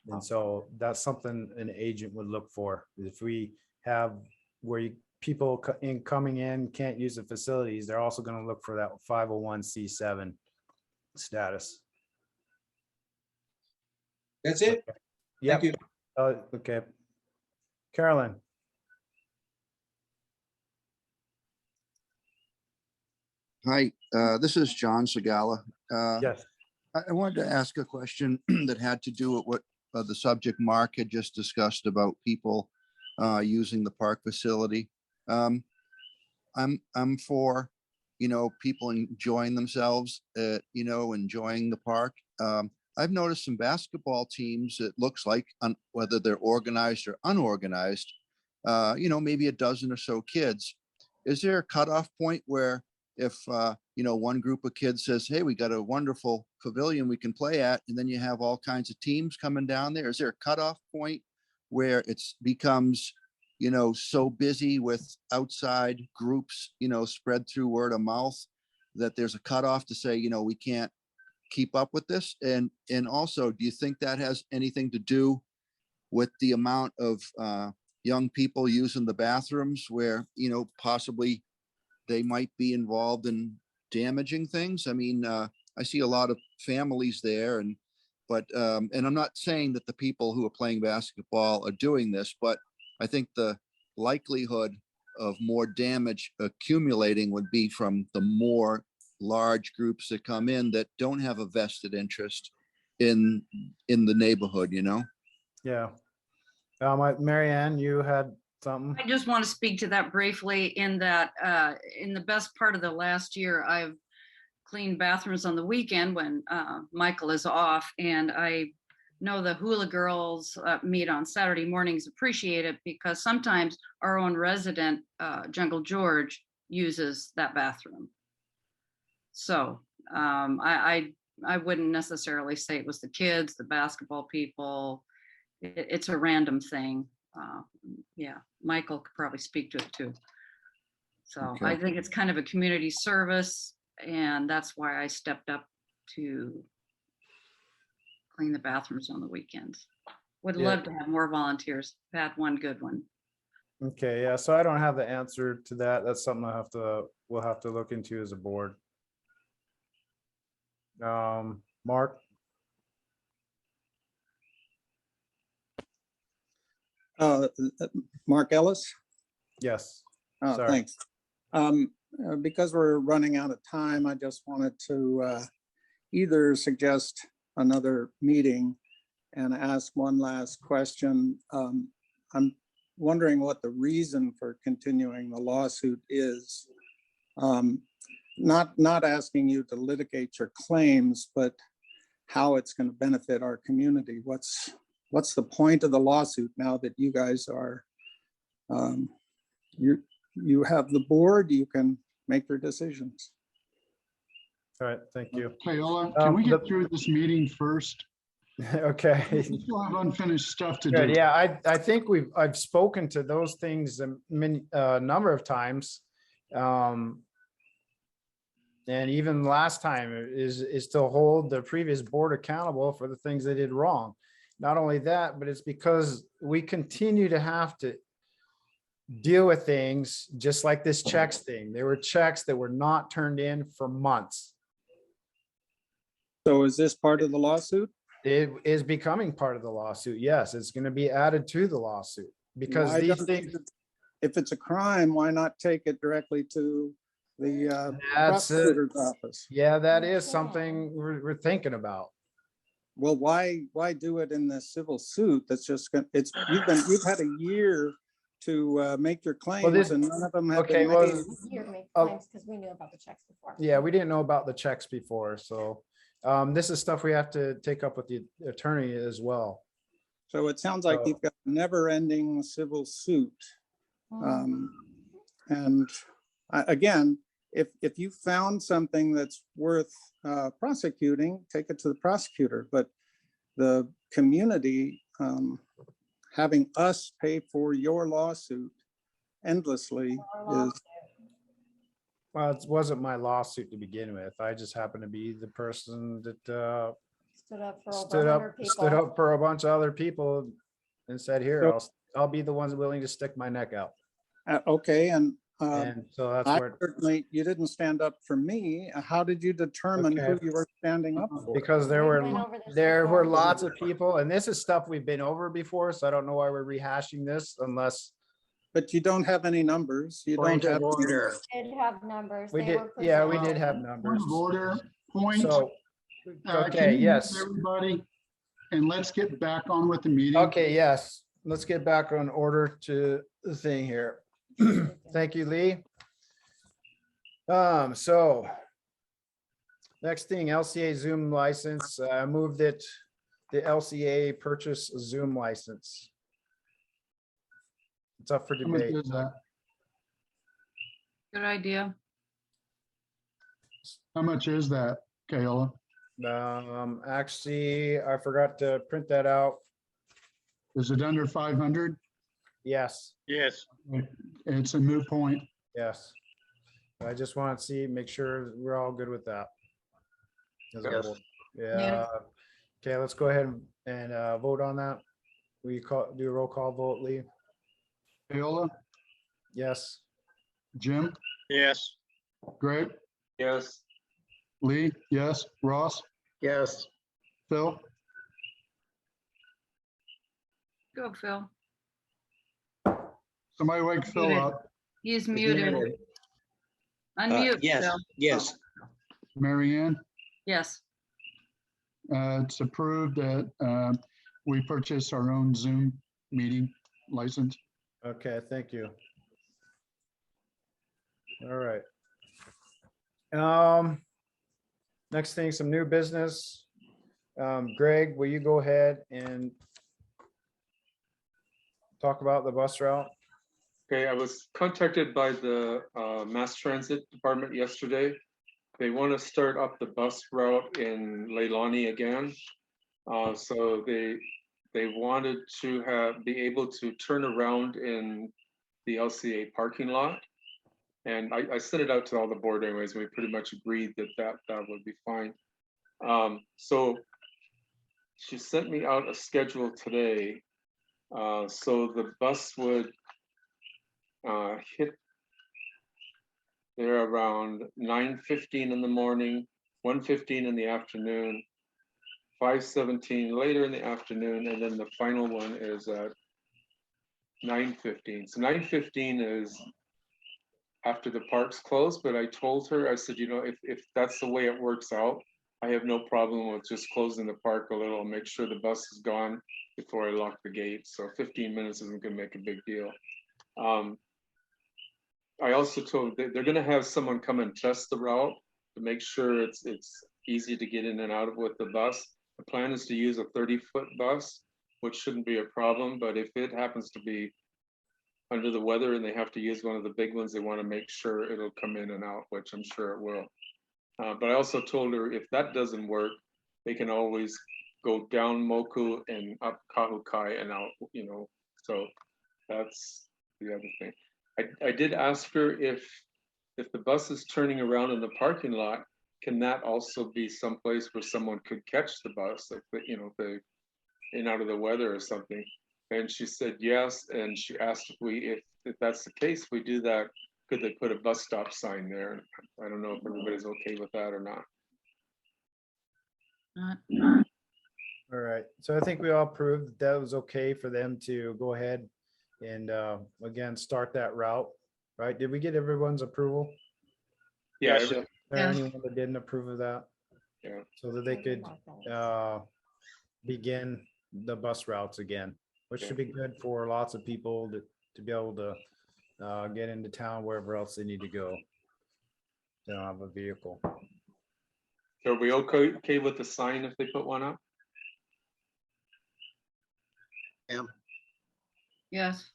And so that's something an agent would look for. If we have where people coming in can't use the facilities, they're also going to look for that 501c7 status. That's it? Yep. Thank you. Okay. Carolyn. Hi, this is John Segala. Yes. I wanted to ask a question that had to do with what the subject Mark had just discussed about people using the park facility. I'm for, people enjoying themselves, enjoying the park. I've noticed some basketball teams, it looks like, whether they're organized or unorganized, maybe a dozen or so kids. Is there a cutoff point where if, one group of kids says, hey, we got a wonderful pavilion we can play at, and then you have all kinds of teams coming down there? Is there a cutoff point where it becomes, so busy with outside groups, spread through word of mouth, that there's a cutoff to say, we can't keep up with this? And also, do you think that has anything to do with the amount of young people using the bathrooms where, possibly they might be involved in damaging things? I mean, I see a lot of families there, but I'm not saying that the people who are playing basketball are doing this, but I think the likelihood of more damage accumulating would be from the more large groups that come in that don't have a vested interest in the neighborhood, Yeah. Mary Ann, you had something? I just want to speak to that briefly in that in the best part of the last year, I've cleaned bathrooms on the weekend when Michael is off, and I know the hula girls meet on Saturday mornings appreciate it, because sometimes our own resident, Jungle George, uses that bathroom. So I wouldn't necessarily say it was the kids, the basketball people. It's a random thing. Yeah, Michael could probably speak to it too. So Okay. I think it's kind of a community service, and that's why I stepped up to clean the bathrooms on the weekends. Would Yeah. love to have more volunteers. Had one good one. Okay, yeah, so I don't have the answer to that. That's something we'll have to look into as a board. Mark? Mark Ellis? Yes. Oh, Sorry. thanks. Because we're running out of time, I just wanted to either suggest another meeting and ask one last question. I'm wondering what the reason for continuing the lawsuit is. Not asking you to litigate your claims, but how it's going to benefit our community. What's the point of the lawsuit now that you guys are, you have the board, you can make your decisions. All right, thank you. Keola, can we get through this meeting first? Okay. We still have unfinished stuff to Good. do. Yeah, I think I've spoken to those things a number of times. And even last time is to hold the previous board accountable for the things they did wrong. Not only that, but it's because we continue to have to deal with things just like this checks thing. There were checks that were not turned in for months. So is this part of the lawsuit? It is becoming part of the lawsuit. Yes, it's going to be added to the lawsuit because Why these don't things. you- If it's a crime, why not take it directly to the That's it. prosecutor's office? Yeah, that is something we're thinking about. Well, why do it in the civil suit? That's just, you've had a year to make your claims this- and none of them have okay, been well, made. Easier to make Oh. claims because we knew about the checks before. Yeah, we didn't know about the checks before, so this is stuff we have to take up with the attorney as well. So it sounds like So- you've got a never-ending civil suit. And again, if you found something that's worth prosecuting, take it to the prosecutor. But the community having us pay for your lawsuit endlessly is, Well, it wasn't my lawsuit to begin with. I just happened to be the person that Stood up for over stood 100 up people. for a bunch of other people and said, here, So- I'll be the ones willing to stick my neck out. okay, and And so that's I where, certainly, you didn't stand up for me. How did you determine who Okay. you were standing up for? because We went over this there were before. lots of people, and this is stuff we've been over before, so I don't know why we're rehashing this unless But you don't have any numbers. You don't Point of have. order. Did have numbers. we They did, were yeah, we presented. did have Point numbers. of order, point. So, Can okay, you mute yes. Everybody, and let's get back on with the meeting. Okay, yes, let's get back on order to the thing here. Thank you, Lee. So next thing, LCA Zoom license, I moved it, the LCA purchase a Zoom license. It's up for How much debate. is that? Good idea. How much is that, Kayla? Actually, I forgot to print that out. Is it under 500? Yes, Yes, It's a moot point. yes. I just want to see, make sure we're all good with that. As a Yes. board. Yeah. Okay, let's go ahead and vote on that. We do a roll call vote, Lee? Kayla, Yes. Jim, yes, Greg, Yes, Lee, yes, Ross, Yes, Phil, Go, Phil. somebody wake Phil Muted. up. He's muted. Unmute, Yes, Phil. yes. Mary Ann, Yes. it's approved that we purchase our own Zoom meeting license. Okay, thank you. All right. Next thing, some new business. Greg, will you go ahead and talk about the bus route? okay, I was contacted by the Mass Transit Department yesterday. They want to start up the bus route in Leilani again. So they wanted to be able to turn around in the LCA parking lot. And I sent it out to all the board anyways, and we pretty much agreed that would be fine. So she sent me out a schedule today. So the bus would hit there around 9:15 in the morning, 1:15 in the afternoon, 5:17 later in the afternoon, and then the final one is at 9:15. So 9:15 is after the park's closed, but I told her, I said, you know, if that's the way it works out, I have no problem with just closing the park a little, make sure the bus is gone before I lock the gate. So 15 minutes isn't gonna make a big deal. I also told they're gonna have someone come and test the route to make sure it's easy to get in and out of with the bus. The plan is to use a 30-foot bus, which shouldn't be a problem, but if it happens to be under the weather and they have to use one of the big ones, they want to make sure it'll come in and out, which I'm sure it will. But I also told her if that doesn't work, they can always go down Moku and up Kahukai and out, you know, so that's the other thing. I did ask her if the bus is turning around in the parking lot, can that also be someplace where someone could catch the bus, if they, you know, if they in out of the weather or something. And she said yes, and she asked if that's the case, we do that, could they put a bus stop sign there? I don't know if everybody's okay with that or not. All right, so I think we all proved that that was okay for them to go ahead and again, start that route, right? Did we get everyone's approval? Yeah, Yes. Or anyone that didn't approve of that? Yeah. So that they could begin the bus routes again, which should be good for lots of people to be able to get into town wherever else they need to go. They don't have a vehicle. So are we okay with the sign if they put one up? Yes.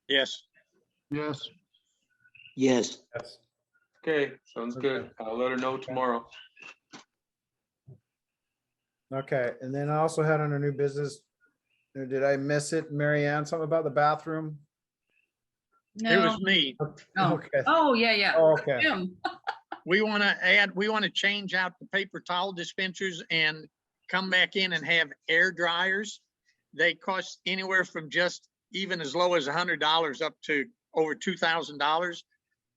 Yes. Yes. Yes. Yes. Okay, sounds good. Okay. I'll let her know tomorrow. Okay, and then I also had under new business, did I miss it, Mary Ann, something about the bathroom? It No. was me. No. Okay. Oh, yeah, yeah. Oh, okay. Jim. We want to change out the paper towel dispensers and come back in and have air dryers. They cost anywhere from just even as low as $100 up to over $2,000.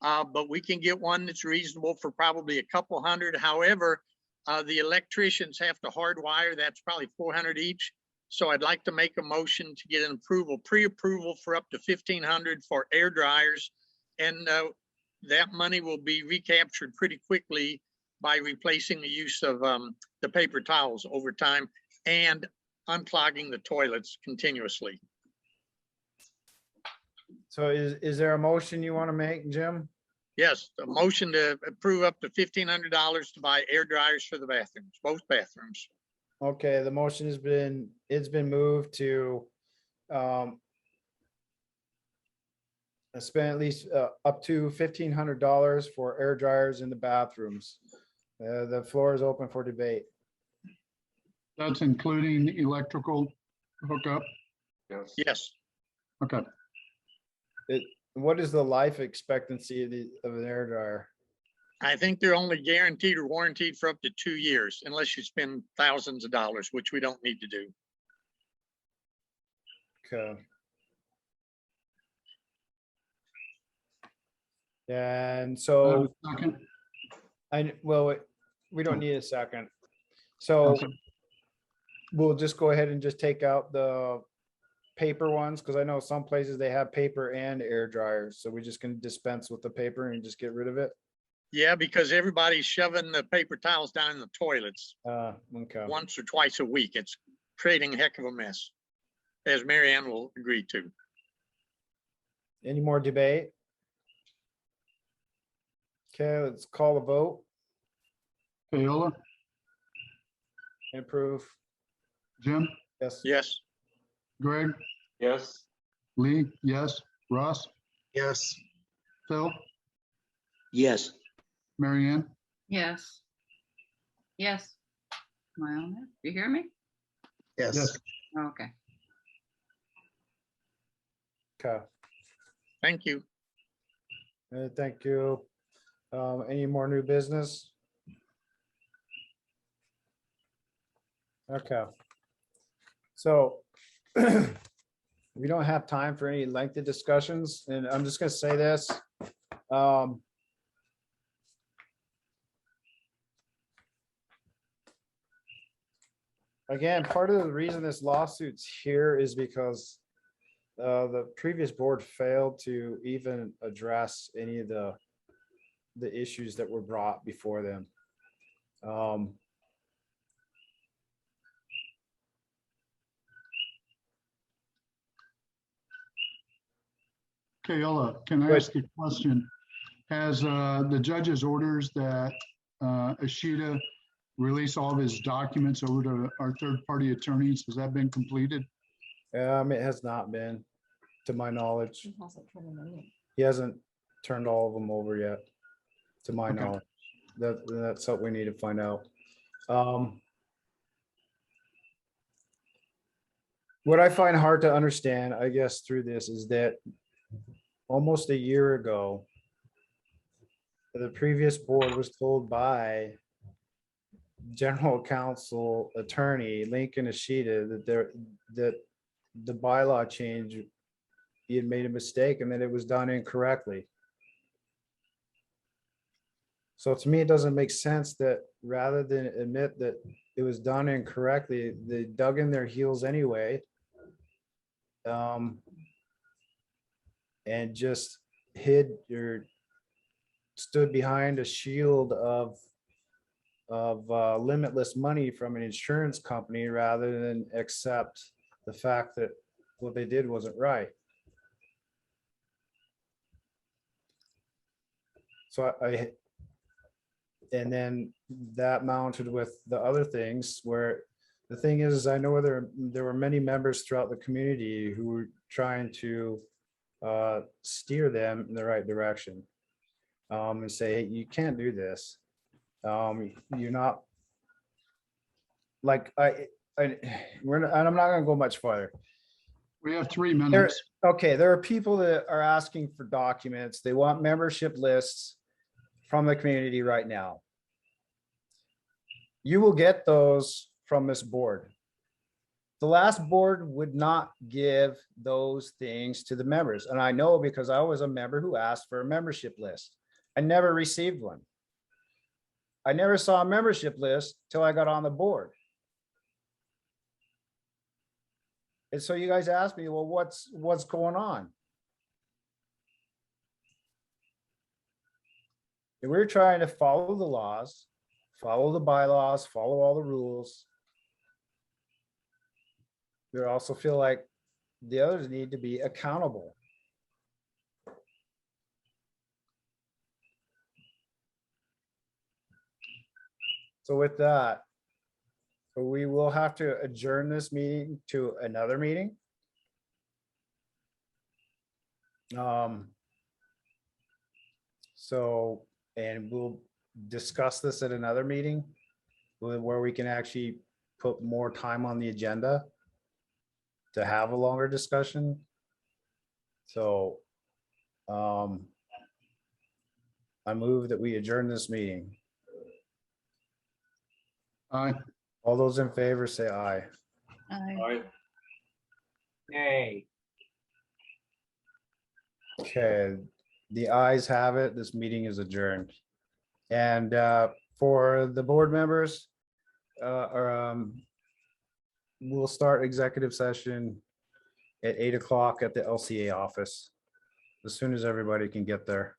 But we can get one that's reasonable for probably a couple hundred. However, the electricians have to hardwire. That's probably 400 each. So I'd like to make a motion to get an approval, pre-approval for up to 1,500 for air dryers. And that money will be recaptured pretty quickly by replacing the use of the paper towels over time and unclogging the toilets continuously. So is there a motion you want to make, Jim? Yes, a motion to approve up to $1,500 to buy air dryers for the bathrooms, both bathrooms. Okay, the motion it's been moved to spend at least up to $1,500 for air dryers in the bathrooms. The floor is open for debate. That's including electrical hookup. Yes. Yes. Okay. What is the life expectancy of an air dryer? I think they're only guaranteed or warranted for up to 2 years unless you spend thousands of dollars, which we don't need to do. Okay. And so Second. we don't need a second. So Okay. we'll just go ahead and just take out the paper ones, because I know some places they have paper and air dryers. So we just can dispense with the paper and just get rid of it. Yeah, because everybody's shoving the paper towels down in the toilets Okay. once or twice a week. It's creating a heck of a mess, as Mary Ann will agree to. Any more debate? Okay, let's call a vote. Payola, Approve. Jim, Yes. Yes. Greg, Yes. Lee, yes. Ross, Yes. Phil, Yes. Mary Ann, Yes. Yes. Am I on there? You hear me? Yes. yes. Okay. Okay. Thank you. Thank you. Any more new business? Okay. So we don't have time for any lengthy discussions, and I'm just gonna say this. Again, part of the reason this lawsuit's here is because the previous board failed to even address any of the issues that were brought before them. Payola, can I ask a question? Has the judge's orders that Ashita release all of his documents over to our third-party attorneys, has that been completed? It has not been, to my knowledge. He hasn't turned all of them over yet, to my knowledge. That's something we need to find out. What I find hard to understand, I guess, through this is that almost a year ago, the previous board was told by General Counsel Attorney Lincoln Ashita that the bylaw change, he had made a mistake and that it was done incorrectly. So to me, it doesn't make sense that rather than admit that it was done incorrectly, they dug in their heels anyway. And just hid or stood behind a shield of limitless money from an insurance company rather than accept the fact that what they did wasn't right. So and then that mounted with the other things where the thing is, I know there were many members throughout the community who were trying to steer them in the right direction, and say, hey, you can't do this. You're not like we're not, and I'm not gonna go much farther. We have 3 minutes. Okay, there are people that are asking for documents. They want membership lists from the community right now. You will get those from this board. The last board would not give those things to the members. And I know because I was a member who asked for a membership list. I never received one. I never saw a membership list till I got on the board. And so you guys asked me, well, what's going on? And we're trying to follow the laws, follow the bylaws, follow all the rules. We also feel like the others need to be accountable. So with that, we will have to adjourn this meeting to another meeting. So, and we'll discuss this at another meeting where we can actually put more time on the agenda to have a longer discussion. So, I move that we adjourn this meeting. Aye. All those in favor say aye. Aye. Nay. Okay, the ayes have it. This meeting is adjourned. And for the board members, we'll start executive session at 8 o'clock at the LCA office, as soon as everybody can get there.